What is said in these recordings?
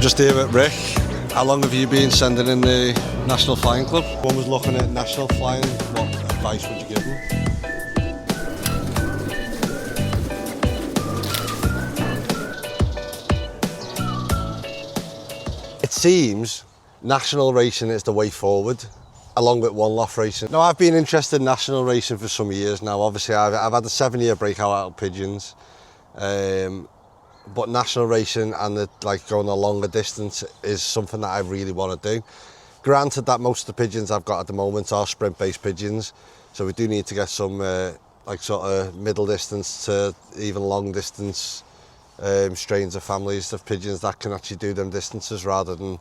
just here with Rick. How long have you been sending in the National Flying Club? One was looking at national flying. What advice would you give them? It seems national racing is the way forward, along with one-off racing. Now, I've been interested in national racing for some years now. Obviously, I've had a 7-year break out of Pigeons. But national racing and going a longer distance is something that I really want to do. Granted that most of the pigeons I've got at the moment are sprint-based pigeons, so we do need to get some sort of middle distance to even long distance strains of families of pigeons that can actually do them distances rather than,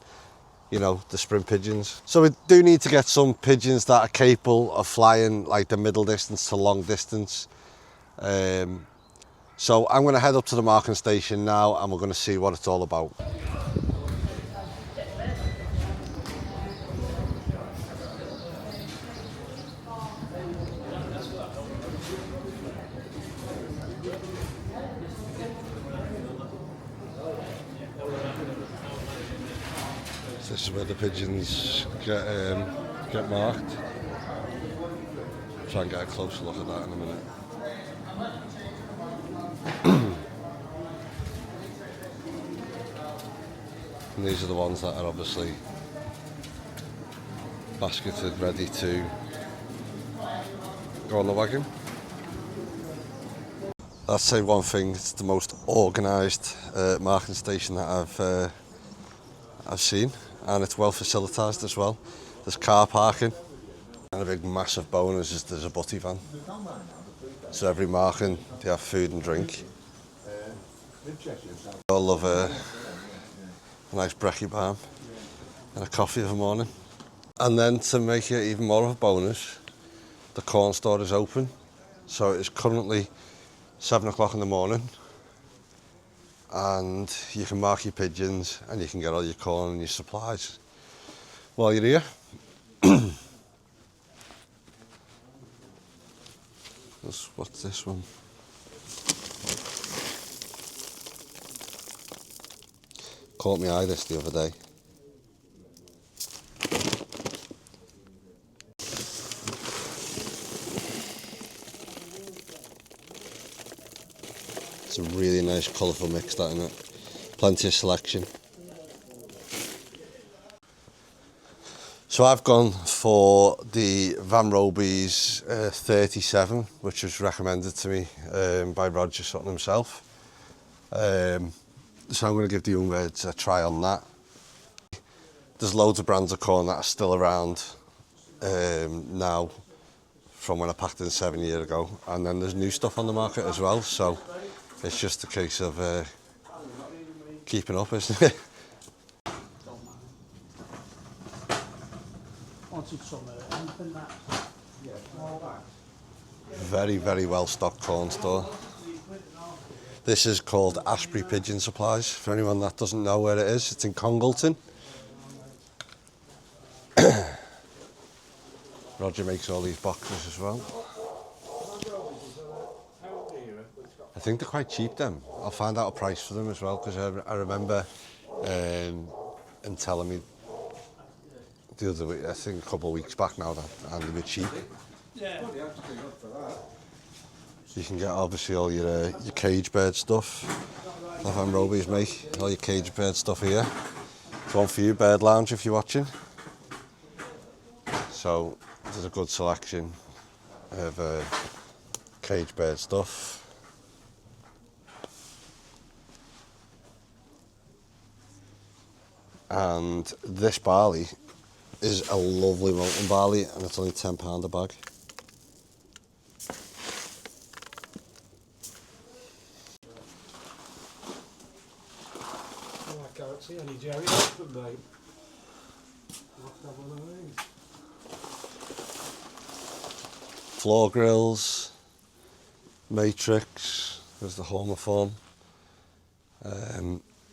you know, the sprint pigeons. So we do need to get some pigeons that are capable of flying like the middle distance to long distance. So I'm going to head up to the marking station now and we're going to see what it's all about. So this is where the pigeons get marked. Try and get a closer look at that in a minute. And these are the ones that are obviously basketed, ready to go on the wagon. I'll say one thing, it's the most organised marking station that I've seen, and it's well facilitised as well. There's car parking, and a big massive bonus is there's a butty van. So every marking, they have food and drink. I love a nice brekkie balm and a coffee of a morning. And then to make it even more of a bonus, the corn store is open. So it's currently 7 o'clock in the morning and you can mark your pigeons and you can get all your corn and your supplies while you're here. What's this one? Caught my eye this the other day. It's a really nice colourful mix, that, isn't it? Plenty of selection. So I've gone for the Van Roby's 37, which was recommended to me by Roger Sutton himself. So I'm going to give the young birds a try on that. There's loads of brands of corn that are still around now from when I packed in 7 years ago, and then there's new stuff on the market as well, so it's just a case of keeping up, isn't it? Very, very well stocked corn store. This is called Ashbury Pigeon Supplies, for anyone that doesn't know where it is. It's in Congleton. Roger makes all these boxes as well. I think they're quite cheap, them. I'll find out a price for them as well, because I remember him telling me the other week, I think a couple of weeks back now, that they were cheap. Yeah. You can get obviously all your cage bird stuff. That Van Roby's make all your cage bird stuff here. It's one for you, Bird Lounge, if you're watching. So there's a good selection of cage bird stuff. And this barley is a lovely molten barley, and it's only £10 a bag. I can't see any Jerry Oxford, mate. Must have one of these. Floor grills, Matrix, there's the Homoform.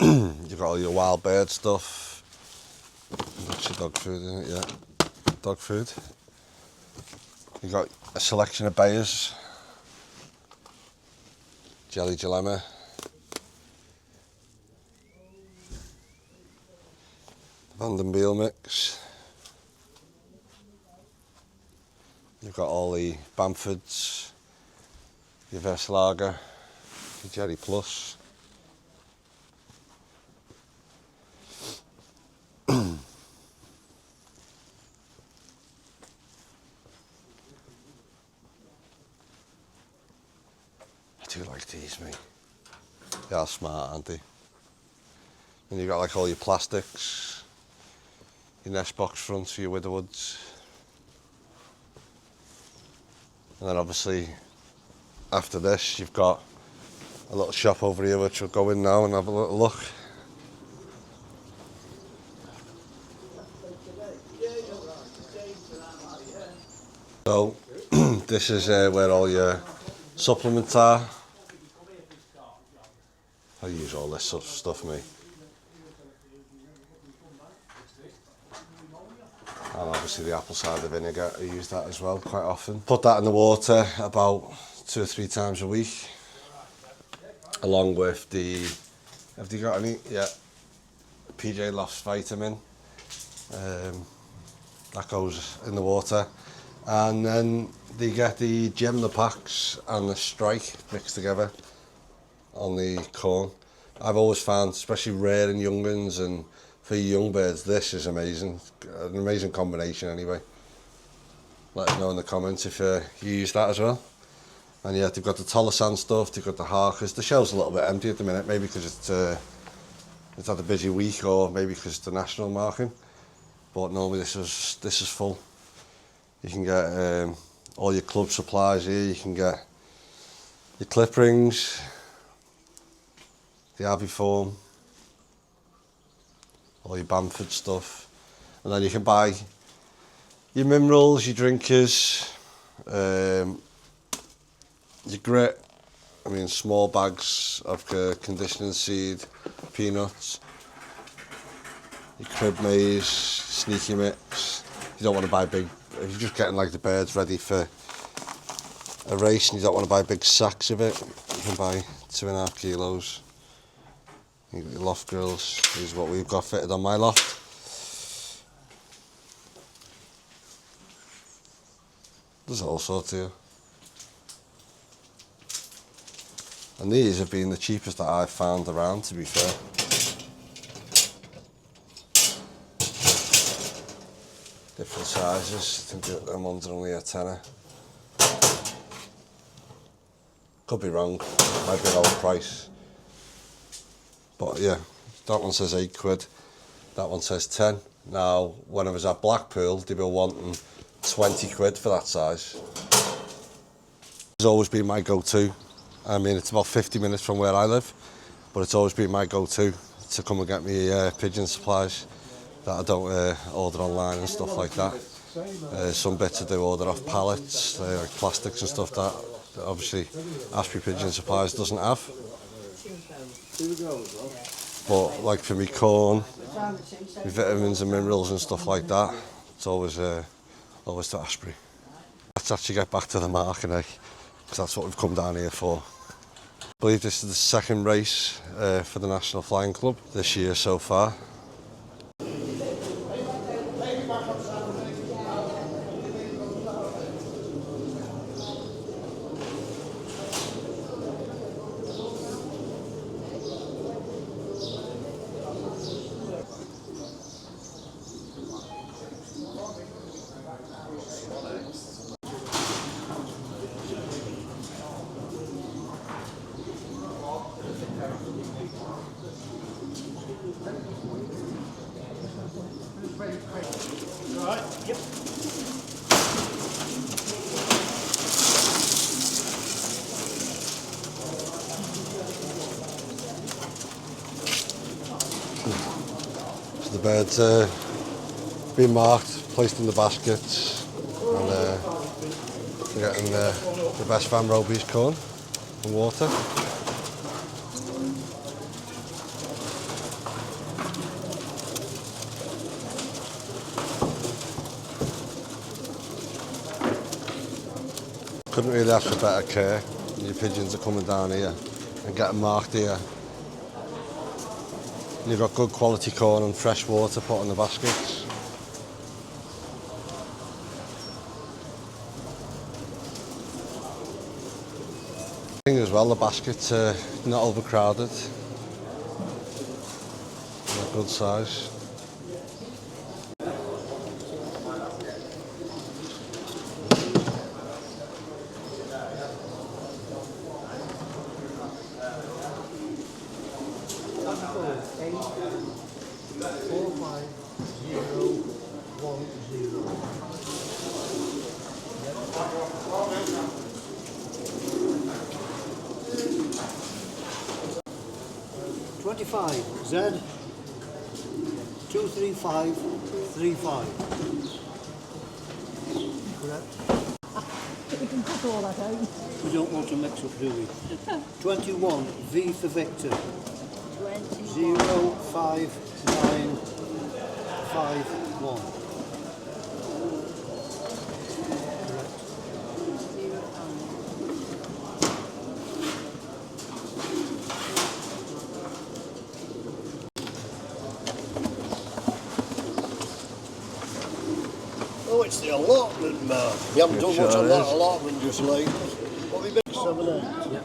You've got all your wild bird stuff. That's your dog food, isn't it? Yeah, dog food. You've got a selection of bayers, jelly dilemma, Vanden meal mix. You've got all the Bamfords, your Verslager, your Jerry Plus. I do like these, mate. They are smart, aren't they? And you've got like all your plastics, your nest box fronts for your Widowwoods. And then obviously after this you've got a little shop over here which we'll go in now and have a little look. So this is where all your supplements are. I use all this sort of stuff, mate. And obviously the apple cider vinegar, I use that as well quite often. Put that in the water about 2 or 3 times a week. Along with the, have you got any? Yeah, PJ Lofts vitamin. That goes in the water. And then they get the gem the packs and the strike mixed together on the corn. I've always found, especially rare and young ones and for young birds, this is amazing. An amazing combination anyway. Let us know in the comments if you use that as well. And yeah, they've got the Tolosan stuff, they've got the Harkers. The shelf's a little bit empty at the minute, maybe because it's had a busy week or maybe because it's the national marking. But normally this is full. You can get all your club supplies here, you can get your clip rings, the Aviform, all your Bamford stuff, and then you can buy your minerals, your drinkers, your grit, I mean small bags of conditioning seed, peanuts, your crib maize, sneaky mix. You don't want to buy big, if you're just getting like the birds ready for a race and you don't want to buy big sacks of it, you can buy 2.5 kilos. You got your loft grills, these are what we've got fitted on my loft. There's all sorts here. And these have been the cheapest that I've found around, to be fair. Different sizes, I think them ones are only a tenner. Could be wrong, might be an old price. But yeah, that one says 8 quid, that one says 10. Now, when I was at Blackpool, they were wanting 20 quid for that size. It's always been my go-to. I mean, it's about 50 minutes from where I live, but it's always been my go-to to come and get me pigeon supplies that I don't order online and stuff like that. Some bits I do order off pallets, like plastics and stuff that obviously Ashby Pigeon Supplies doesn't have. But like for me corn, my vitamins and minerals and stuff like that, it's always to Ashby. Let's actually get back to the market, because that's what we've come down here for. I believe this is the second race for the National Flying Club this year so far. Right, yep. So the birds been marked, placed in the baskets, and we're getting the best Van Roby's corn and water. Couldn't really ask for better care. Your pigeons are coming down here and getting marked here. And you've got good quality corn and fresh water put in the baskets. Thing as well, the baskets are not overcrowded. They're good size. Z 23535. Correct. We can cut all that out. We don't want to mix up, do we? 21 V for Victor. 05951. Oh, it's the allotment, man. We haven't done much on that allotment just late. What have we been? 7, 8? Yeah.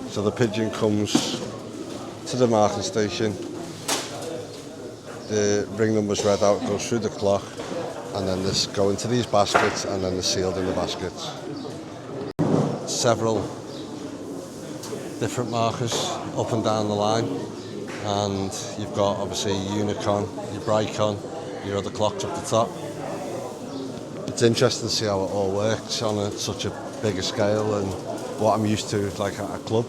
So the pigeon comes to the marking station, the ring number's read out, goes through the clock, and then this go into these baskets, and then they're sealed in the baskets. Several different markers up and down the line, and you've got obviously your Unicon, your Bricon, your other clocks up the top. It's interesting to see how it all works on such a bigger scale and what I'm used to like at a club.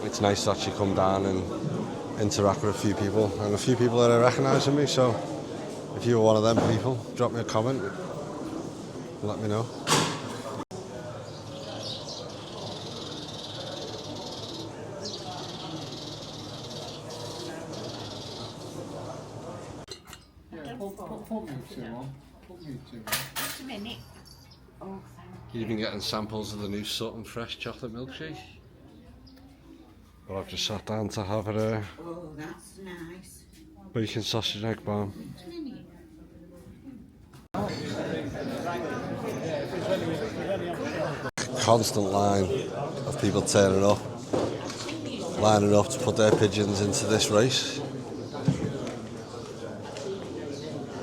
It's nice to actually come down and interact with a few people, and a few people that are recognising me, so if you were one of them people, drop me a comment and let me know. Just a minute. Oh, thank You've been getting samples of the new Sutton fresh chocolate milkshake. Well, I've just sat down to have a oh, that's nice. bacon sausage egg bomb. Constant line of people turning up, lining up to put their pigeons into this race.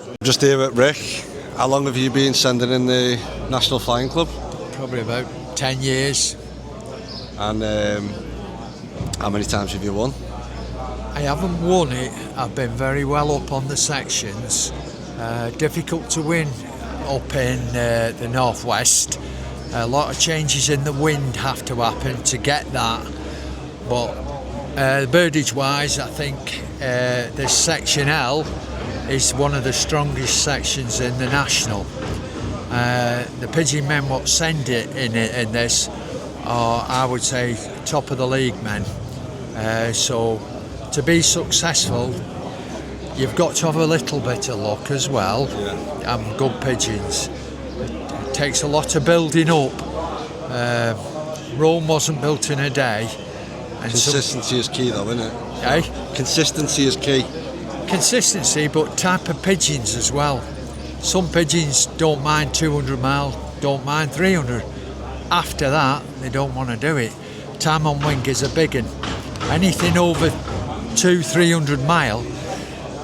I'm just here with Rick. How long have you been sending in the National Flying Club? Probably about 10 years. And how many times have you won? I haven't won it. I've been very well up on the sections. Difficult to win up in the northwest. A lot of changes in the wind have to happen to get that. But birdage wise, I think this section L is one of the strongest sections in the national. The pigeon men what send it in this are, I would say, top of the league men. So to be successful, you've got to have a little bit of luck as well. Yeah. And good pigeons. It takes a lot of building up. Rome wasn't built in a day. And Consistency is key though, isn't it? Eh? Consistency is key. Consistency, but type of pigeons as well. Some pigeons don't mind 200 mile, don't mind 300. After that, they don't want to do it. Time on wing is a big one. Anything over 200-300 mile,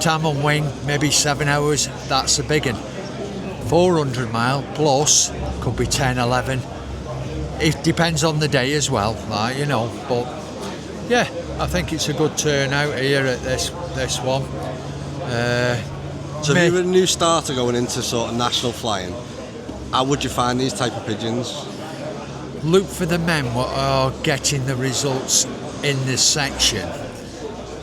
time on wing, maybe 7 hours, that's a big one. 400 mile plus, could be 10, 11. It depends on the day as well, like, you know. But yeah, I think it's a good turnout here at this one. So if you were a new starter going into sort of national flying, how would you find these type of pigeons? Look for the men what are getting the results in this section.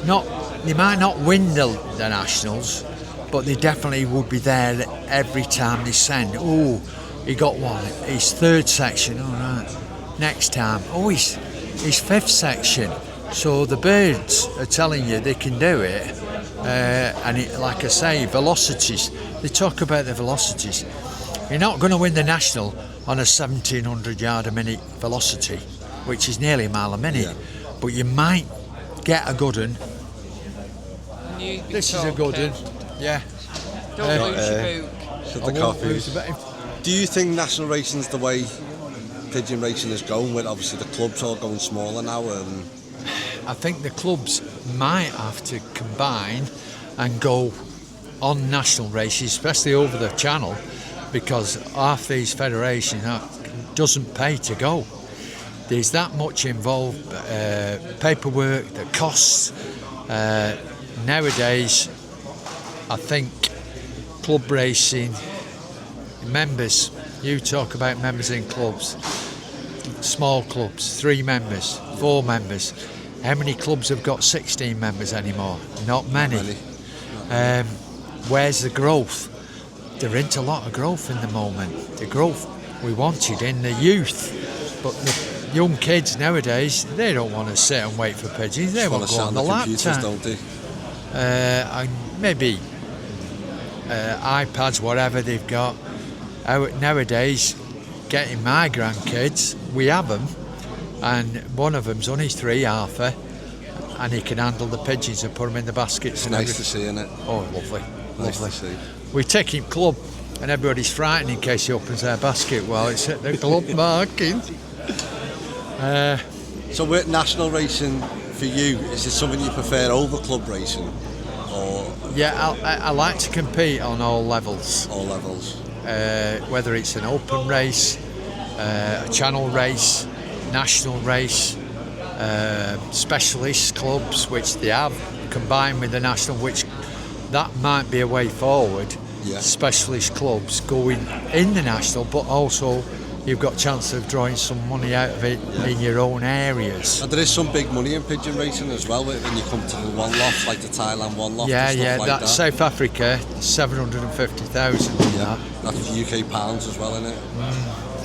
They might not win the nationals, but they definitely would be there every time they send. Oh, he got one. His third section. All right. Next time. Oh, he's 5th section. So the birds are telling you they can do it. And like I say, velocities. They talk about the velocities. You're not going to win the national on a 1700 yard a minute velocity, which is nearly a mile a minute. Yeah. But you might get a good one. This is a good one. Yeah. Don't lose your book. Shut I the won't coffee. lose the bet. Do you think national racing's the way pigeon racing is going, with obviously the clubs all going smaller now? I think the clubs might have to combine and go on national races, especially over the channel, because half these federations doesn't pay to go. There's that much involved, paperwork, the costs. Nowadays, I think club racing, members, you talk about members in clubs, small clubs, 3 members, 4 members. How many clubs have got 16 members anymore? Not many. Where's the growth? There isn't a lot of growth in the moment. The growth we wanted in the youth, but the young kids nowadays, they don't want to sit and wait for pigeons. They want to go on the computers, laptop. don't they? And maybe iPads, whatever they've got. Nowadays, getting my grandkids, we have them, and one of them's only 3, Arthur, and he can handle the pigeons and put them in the baskets. It's and nice to everything. see, isn't it? Oh, lovely, Nice lovely. to see. We take him club, and everybody's frightened in case he opens their basket while it's at the club marking. So with national racing for you, is it something you prefer over club racing, or Yeah, I like to compete on all levels. all levels? Whether it's an open race, a channel race, national race, specialist clubs, which they have, combined with the national, which that might be a way forward. Yeah. Specialist clubs going in the national, but also you've got a chance of drawing some money out of it in your own areas. And there is some big money in pigeon racing as well when you come to the one loft, like the Thailand one loft. Yeah, and stuff yeah, like that's South Africa, 750,000. Yeah, that's UK pounds as well, isn't it?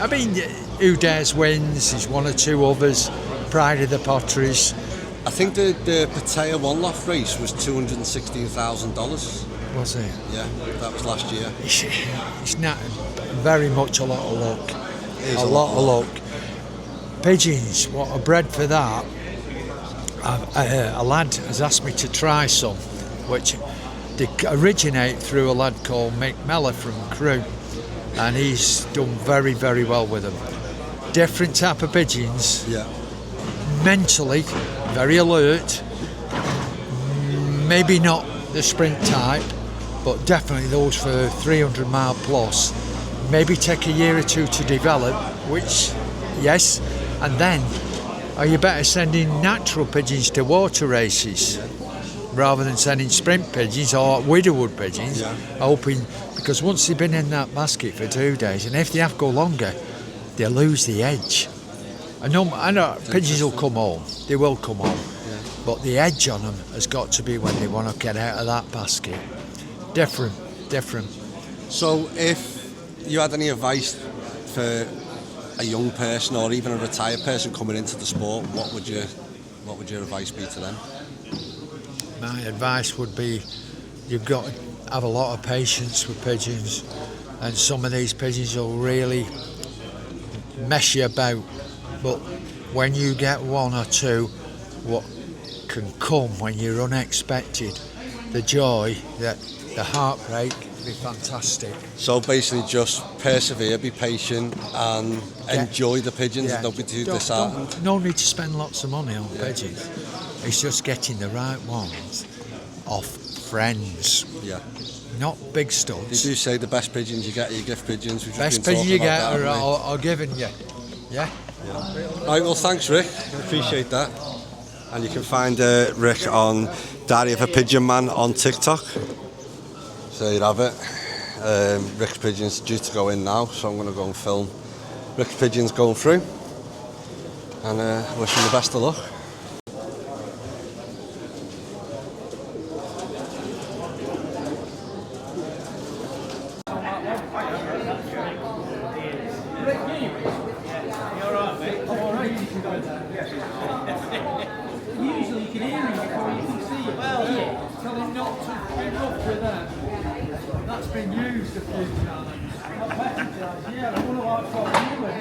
I mean, Who Dares wins, there's 1 or 2 others, Pride of the Potteries. I think the Pattaya one loft race was $216,000. Was it? Yeah, that was last year. It's not very much a lot of luck. It is A lot of luck. Pigeons, what are bred for that? A lad has asked me to try some, which they originate through a lad called Mick Mellor from Crewe, and he's done very, very well with them. Different type of pigeons, Yeah. mentally very alert, maybe not the sprint type, but definitely those for 300 mile plus. Maybe take a year or 2 to develop, which, yes, and then are you better sending natural pigeons to water races rather than sending sprint pigeons or widowwood pigeons, Yeah. hoping, because once they've been in that basket for 2 days, and if they have to go longer, they lose the edge. I know pigeons will come home, they will come home, but the edge on them has got to be when they want to get out of that basket. Different. So if you had any advice for a young person or even a retired person coming into the sport, what would your advice be to them? My advice would be you've got to have a lot of patience with pigeons, and some of these pigeons will really mess you about, but when you get 1 or 2, what can come when you're unexpected, the joy, the heartbreak, be fantastic. So basically just persevere, be patient and enjoy the pigeons and don't be too disheartened. No need to spend lots of money on pigeons. It's just getting the right ones off friends, Yeah. not big They studs. do say the best pigeons you get are your gift pigeons. We've just Best been pigeon you talking get about that, haven't are given you. Yeah. we? Right, well thanks Rick, appreciate that. And you can find Rick on Diary of a Pigeon Man on TikTok. So there you have it. Rick's pigeon's due to go in now, so I'm going to go and film Rick's pigeons going through. And wish him the best of luck. Usually you can hear him before you can see him. Well, tell him not to be rough with that. That's been used a few times. Yeah, I wonder what for you went.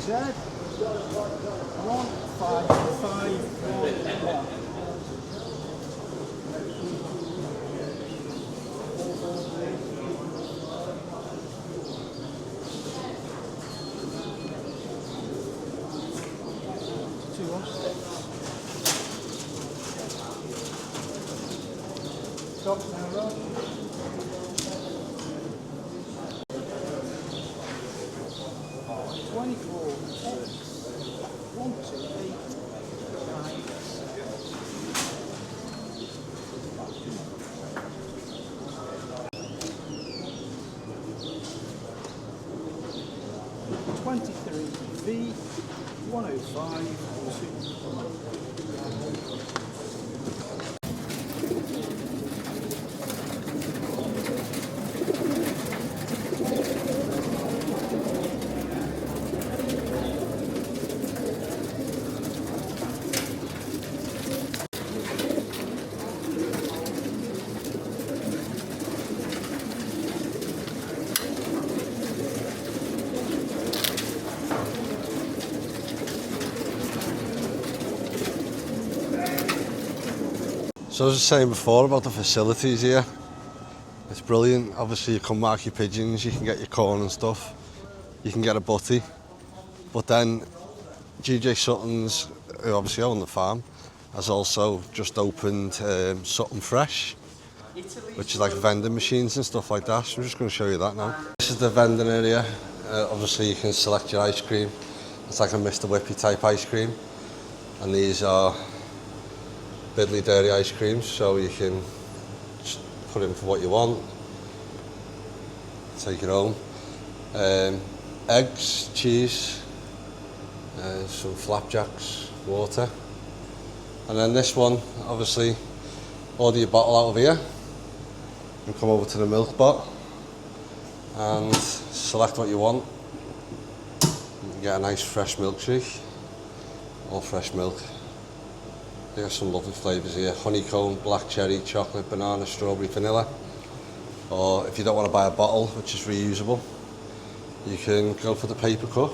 Z 15511. 206. Stop now, Rob. 24 X 128 23 V 105 2. So as I was saying before about the facilities here, it's brilliant. Obviously you can mark your pigeons, you can get your corn and stuff, you can get a butty. But then GJ Sutton's, who obviously own the farm, has also just opened Sutton Fresh, which is like vending machines and stuff like that. So I'm just going to show you that now. This is the vending area. Obviously you can select your ice cream. It's like a Mr. Whippy type ice cream. And these are Bidley dairy ice creams, so you can just put in for what you want, take it home. Eggs, cheese, some flapjacks, water. And then this one, obviously, order your bottle out of here and come over to the milk bot and select what you want. You get a nice fresh milkshake, all fresh milk. They got some lovely flavours here: honeycomb, black cherry, chocolate, banana, strawberry, vanilla. Or if you don't want to buy a bottle, which is reusable, you can go for the paper cup.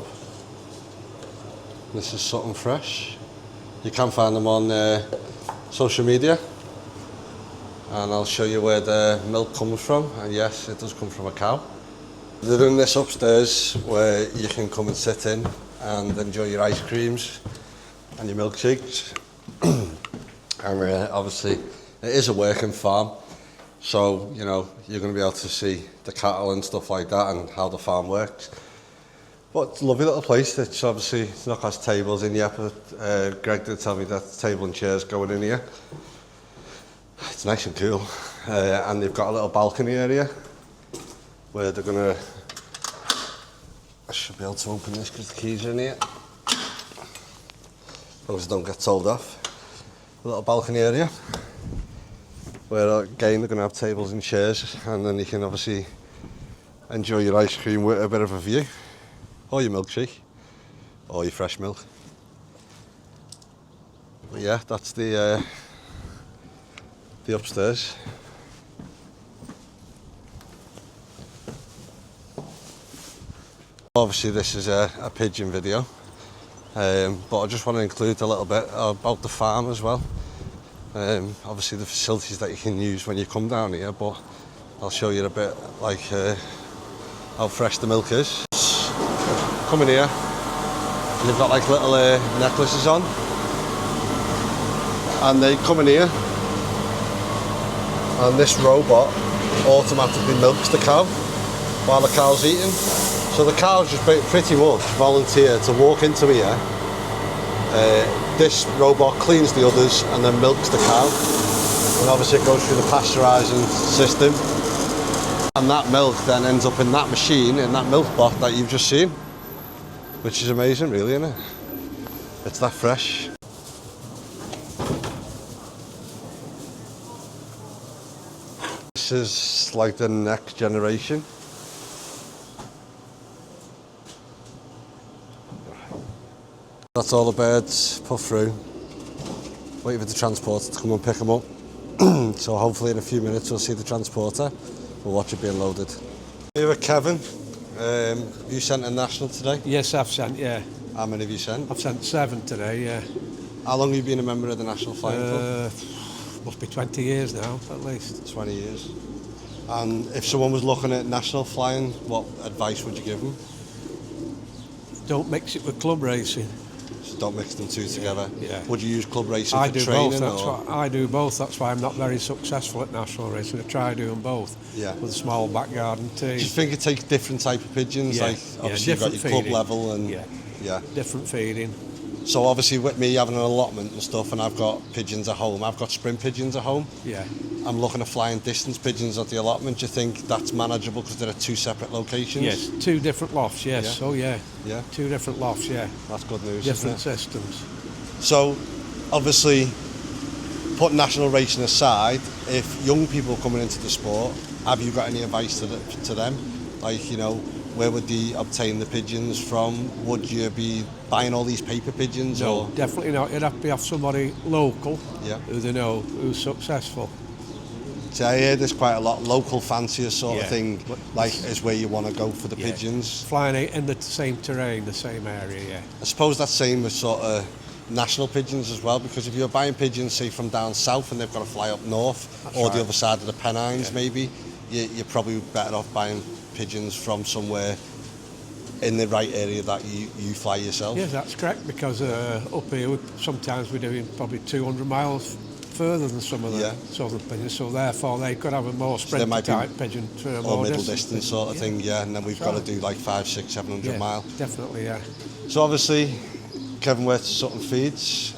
This is Sutton Fresh. You can find them on social media, and I'll show you where the milk comes from. And yes, it does come from a cow. They're doing this upstairs where you can come and sit in and enjoy your ice creams and your milkshakes. And obviously it is a working farm, so you know you're going to be able to see the cattle and stuff like that and how the farm works. But it's a lovely little place. It's obviously, it's not got tables in yet, but Greg did tell me that table and chairs going in here. It's nice and cool, and they've got a little balcony area where they're going to, I should be able to open this because the keys are in here, those don't get sold off. A little balcony area where again they're going to have tables and chairs, and then you can obviously enjoy your ice cream with a bit of a view, or your milkshake, or your fresh milk. But yeah, that's the upstairs. Obviously this is a pigeon video. But I just want to include a little bit about the farm as well. Obviously the facilities that you can use when you come down here, but I'll show you a bit like how fresh the milk is. Come in here and they've got like little necklaces on, and they come in here and this robot automatically milks the cow while the cow's eating. So the cows just pretty much volunteer to walk into here. This robot cleans the others and then milks the cow. And obviously it goes through the pasteurising system. And that milk then ends up in that machine, in that milk bot that you've just seen. Which is amazing really, isn't it? It's that fresh. this is like the next generation. That's all the birds put through. Waiting for the transporter to come and pick them up. So hopefully in a few minutes we'll see the transporter. We'll watch it being loaded. Here with Kevin. You sent a national today? Yes, I've sent, yeah. How many have you sent? I've sent 7 today, yeah. How long have you been a member of the National Flying Club? Must be 20 years now, at least. 20 years. And if someone was looking at national flying, what advice would you give them? Don't mix it with club racing. So don't mix them two together. Yeah. Would you use club racing I for do training? both. That's or? what I do both. That's why I'm not very successful at national racing. I try doing both. Yeah. With a small back garden team. Do you think it takes different type of pigeons? Yeah. Like obviously you've got your different club feeding. level and Yeah. Different feeding. So obviously with me having an allotment and stuff, and I've got pigeons at home, I've got sprint pigeons at home. Yeah. I'm looking at flying distance pigeons at the allotment. Do you think that's manageable because they're at 2 separate locations? Yes. 2 different lofts. Yes. Yeah. Oh yeah. Yeah. 2 different lofts. Yeah. That's good news. Different Isn't it? systems. So obviously, put national racing aside, if young people are coming into the sport, have you got any advice to them? Like, you know, where would they obtain the pigeons from? Would you be buying all these paper pigeons? No, or? definitely not. You'd have to be off somebody local, Yeah. who they know, who's successful. So I hear there's quite a lot local fancier sort of Yeah. thing, like is where you want to go for the Yeah. pigeons. Flying in the same terrain, the same area, yeah. I suppose that's same with sort of national pigeons as well, because if you're buying pigeons, say from down south and they've got to fly up north, That's or the right. other side of the Pennines Yeah. maybe, you're probably better off buying pigeons from somewhere in the right area that you fly yourself. Yes, that's correct, because up here sometimes we're doing probably 200 miles further than some of the Yeah. southern pigeons, so therefore they could have a more there sprinter might be- type pigeon for a Or more middle distance sort of Yeah. thing, yeah, and then we've That's got to right. do like 500, 600, 700 Yeah, mile. definitely, yeah. So obviously, Kevin works at Sutton feeds.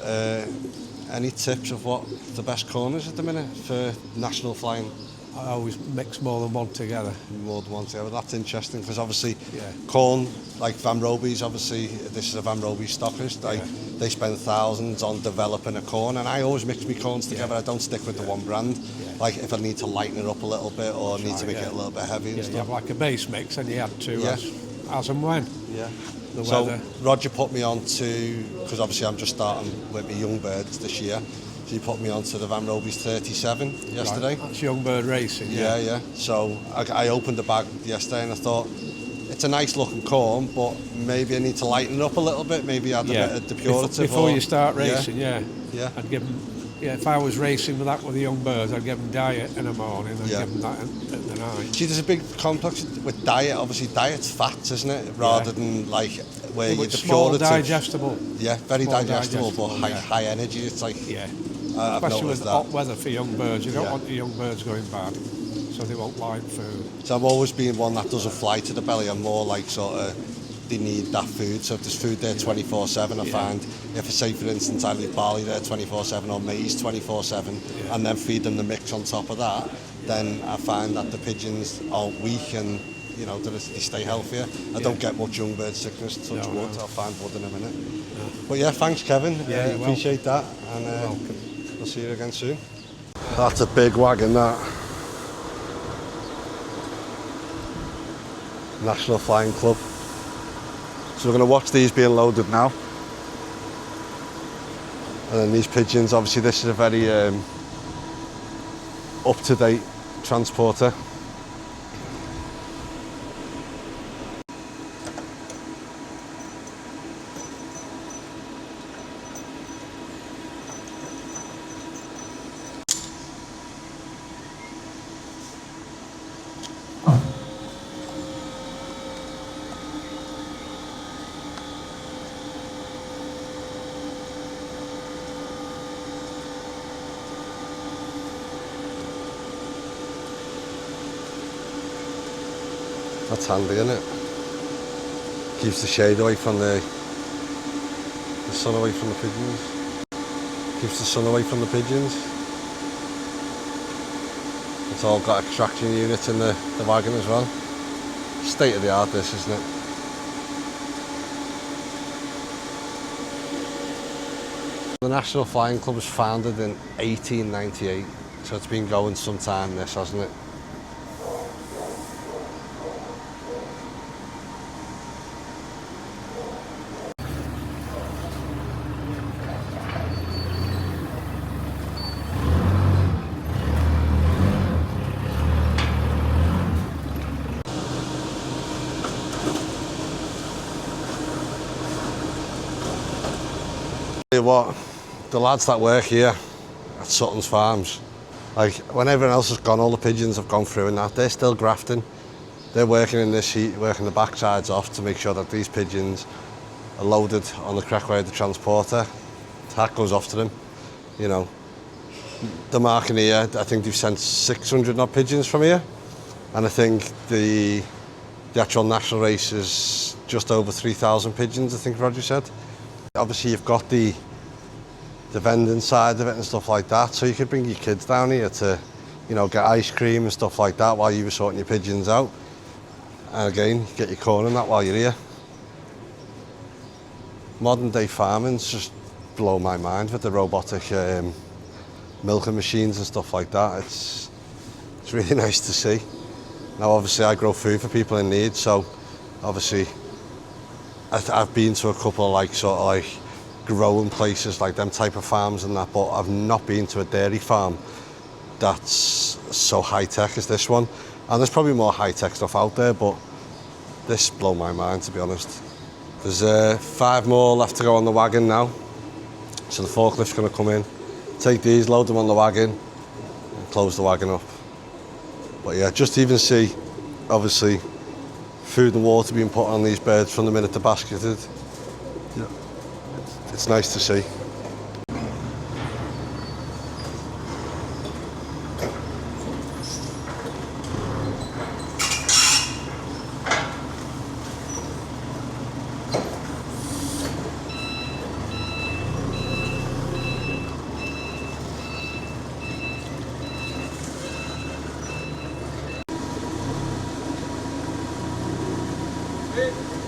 Any tips of what the best corn is at the minute for national flying? I always mix more than one together. More than one together. That's interesting because obviously Yeah. corn, like Van Roby's, obviously this is a Van Roby stockist. Like they spend thousands on developing a corn, and I always mix my corns together. I don't stick with the one brand. Like if I need to lighten it up a little bit or need to make it a little bit heavy and Yeah, you stuff. have like a base mix and you add to Yeah. as and when. Yeah. The So weather. Roger put me on to, because obviously I'm just starting with my young birds this year. So he put me on to the Van Roby's 37 yesterday. Right, that's young bird racing. Yeah. So I opened the bag yesterday and I thought, it's a nice looking corn, but maybe I need to lighten it up a little bit, maybe add a bit of depurative. Before or- you start racing, yeah. Yeah. I'd give them, if I was racing with that with the young birds, I'd give them diet in the morning and Yeah. give them that at the night. See, there's a big complex with diet. Obviously, diet's fats, isn't it? Rather than like where Yeah, you're but small, depurative. digestible. Yeah, very small digestible, but digestible, yeah. high energy. It's like, Yeah. I've Especially with noticed that. hot weather for young birds. You don't Yeah. want the young birds going bad, so they won't like food. So I've always been one that doesn't fly to the belly. I'm more like sort of, they need that food. So if there's food there 24/7, I find if I say for instance I leave barley there 24/7 or maize 24/7 and then feed them the mix on top of that, then I find that the pigeons aren't weak and you know they stay healthier. I don't get much young bird sickness. Touch No, wood. no. I'll find wood in a minute. But yeah, thanks Kevin. Yeah, you're appreciate that, and welcome. we'll see you again soon. That's a big wagon, that. National Flying Club. So we're going to watch these being loaded now. And then these pigeons, obviously this is a very up-to-date transporter. That's handy, isn't it? Keeps the shade away from the sun away from the pigeons. Keeps the sun away from the pigeons. It's all got extraction units in the wagon as well. State of the art this, isn't it? The National Flying Club was founded in 1898, so it's been going some time this, hasn't it? Tell you what, the lads that work here at Sutton's Farms, like when everyone else has gone, all the pigeons have gone through and that, they're still grafting. They're working in this heat, working the backsides off to make sure that these pigeons are loaded on the correct way of the transporter. The hat goes off to them, you know. The marking here, I think they've sent 600 odd pigeons from here, and I think the actual national race is just over 3,000 pigeons, I think Roger said. Obviously you've got the vending side of it and stuff like that, so you could bring your kids down here to, you know, get ice cream and stuff like that while you were sorting your pigeons out. And again, get your corn and that while you're here. Modern day farming's just blow my mind with the robotic milking machines and stuff like that. It's really nice to see. Now obviously I grow food for people in need, so obviously I've been to a couple of like sort of like growing places like them type of farms and that, but I've not been to a dairy farm that's so high tech as this one. And there's probably more high tech stuff out there, but this blow my mind, to be honest. There's 5 more left to go on the wagon now, so the forklift's going to come in, take these, load them on the wagon, and close the wagon up. But yeah, just to even see, obviously, food and water being put on these birds from the minute they're basketed. Yeah. It's nice to see. Hey.